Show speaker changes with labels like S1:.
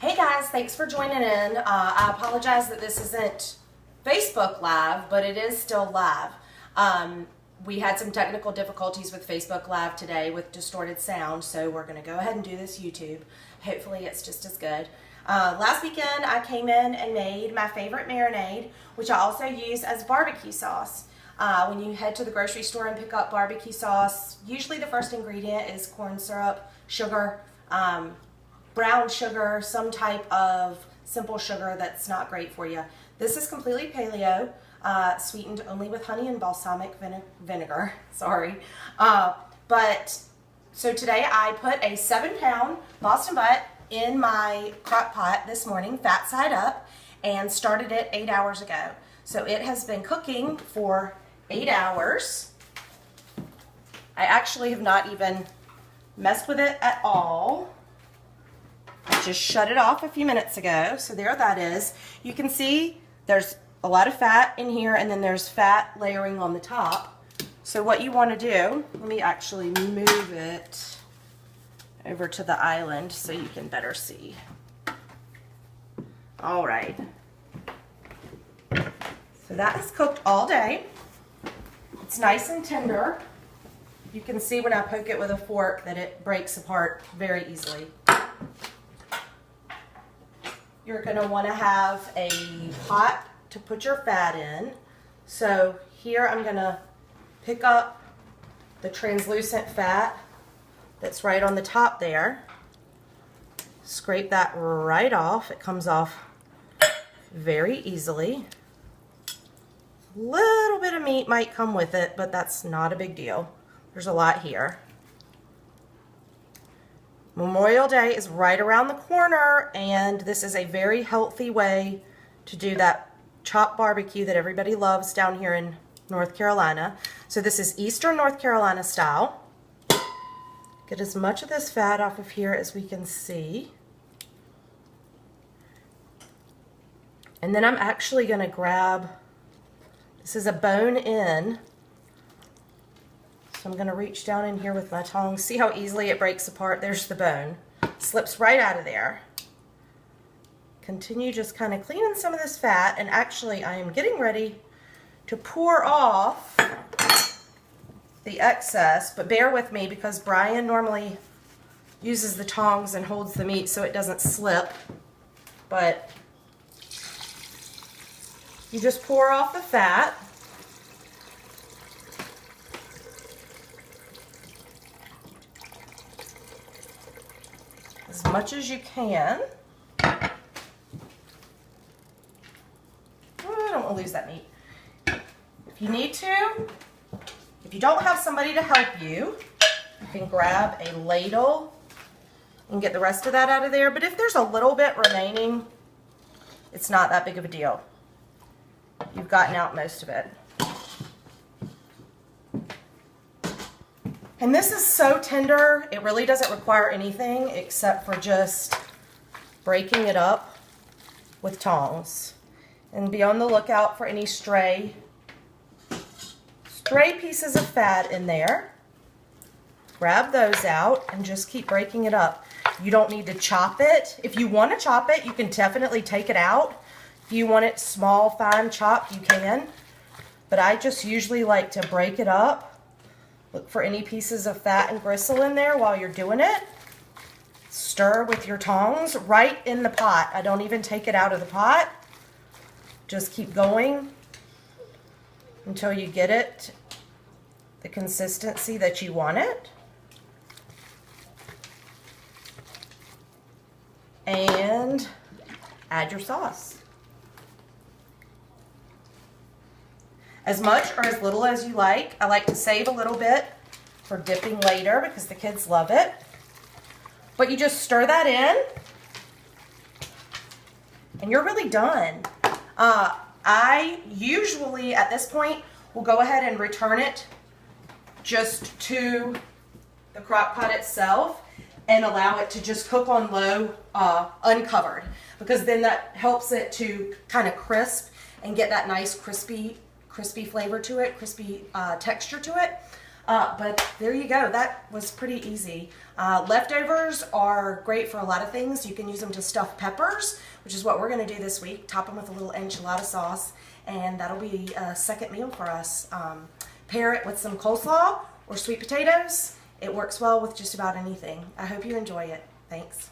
S1: Hey guys, thanks for joining in. I apologize that this isn't Facebook Live, but it is still live. We had some technical difficulties with Facebook Live today with distorted sound, so we're going to go ahead and do this YouTube. Hopefully it's just as good. Last weekend I came in and made my favorite marinade, which I also use as barbecue sauce. When you head to the grocery store and pick up barbecue sauce, usually the first ingredient is corn syrup, sugar, brown sugar, some type of simple sugar that's not great for you. This is completely paleo, sweetened only with honey and balsamic vinegar. Sorry. So today I put a 7-pound Boston butt in my crock pot this morning, fat side up, and started it 8 hours ago. So it has been cooking for 8 hours. I actually have not even messed with it at all. I just shut it off a few minutes ago. So there that is. You can see there's a lot of fat in here, and then there's fat layering on the top. So what you want to do, let me actually move it over to the island so you can better see. All right. So that is cooked all day. It's nice and tender. You can see when I poke it with a fork that it breaks apart very easily. You're going to want to have a pot to put your fat in. So here I'm going to pick up the translucent fat that's right on the top there. Scrape that right off. It comes off very easily. A little bit of meat might come with it, but that's not a big deal. There's a lot here. Memorial Day is right around the corner, and this is a very healthy way to do that chopped barbecue that everybody loves down here in North Carolina. So this is Eastern North Carolina style. Get as much of this fat off of here as we can see. And then I'm actually going to grab, this is a bone in. So I'm going to reach down in here with my tongs. See how easily it breaks apart? There's the bone. Slips right out of there. Continue just kind of cleaning some of this fat, and actually I am getting ready to pour off the excess, but bear with me because Brian normally uses the tongs and holds the meat so it doesn't slip. But you just pour off the fat. As much as you can. Oh, I don't want to lose that meat. If you need to, if you don't have somebody to help you, you can grab a ladle and get the rest of that out of there. But if there's a little bit remaining, it's not that big of a deal. You've gotten out most of it. And this is so tender, it really doesn't require anything except for just breaking it up with tongs. And be on the lookout for any stray pieces of fat in there. Grab those out and just keep breaking it up. You don't need to chop it. If you want to chop it, you can definitely take it out. If you want it small, fine chopped, you can. But I just usually like to break it up. Look for any pieces of fat and gristle in there while you're doing it. Stir with your tongs right in the pot. I don't even take it out of the pot. Just keep going until you get it the consistency that you want it. And add your sauce. As much or as little as you like. I like to save a little bit for dipping later because the kids love it. But you just stir that in and you're really done. I usually at this point will go ahead and return it just to the crock pot itself and allow it to just cook on low uncovered, because then that helps it to kind of crisp and get that nice crispy flavor to it, crispy texture to it. But there you go. That was pretty easy. Leftovers are great for a lot of things. You can use them to stuff peppers, which is what we're going to do this week. Top them with a little enchilada sauce, and that'll be a second meal for us. Pair it with some coleslaw or sweet potatoes. It works well with just about anything. I hope you enjoy it. Thanks.